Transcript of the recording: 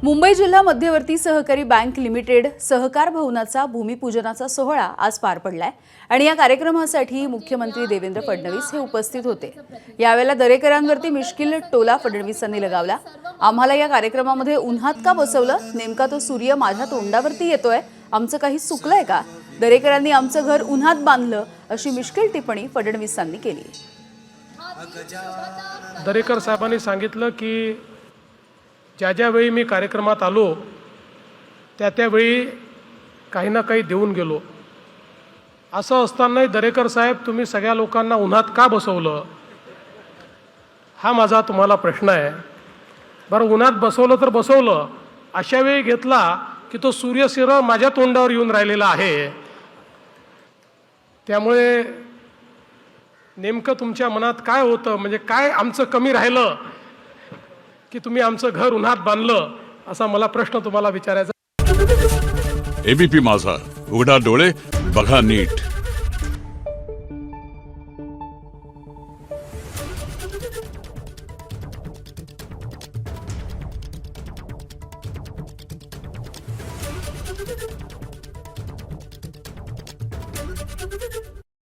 मुंबई जिल्हा मध्यवर्ती सहकारी बँक लिमिटेड सहकार भवनाचा भूमिपूजनाचा सोहळा आज पार पडलाय आणि या कार्यक्रमासाठी मुख्यमंत्री देवेंद्र फडणवीस हे उपस्थित होते। यावेळेला दरेकरांवरती मिश्किल टोला फडणवीसांनी लगावला। आम्हाला या कार्यक्रमामध्ये उन्हात का बसवलं, नेमका तो सूर्य माझ्या तोंडावरती येतोय, आमचं काही चुकलंय का, दरेकरांनी आमचं घर उन्हात बांधलं, अशी मिश्किल टिप्पणी फडणवीसांनी केली। दरेकर साहेबांनी सांगितलं की ज्या वेळी मी कार्यक्रमात आलो त्यावेळी काही ना काही देऊन गेलो। असं असतानाही दरेकर साहेब, तुम्ही सगळ्या लोकांना उन्हात का बसवलं, हा माझा तुम्हाला प्रश्न आहे। बरं, उन्हात बसवलं तर बसवलं, अशा वेळी घेतला की तो सूर्य सरळ माझ्या तोंडावर येऊन राहिलेला आहे। त्यामुळे नेमकं तुमच्या मनात काय होतं, म्हणजे काय आमचं कमी राहिलं की तुम्ही आमचं घर उन्हात बांधलं, असा मला प्रश्न तुम्हाला विचारायचा। एबीपी माझा, उघडा डोळे बघा नीट।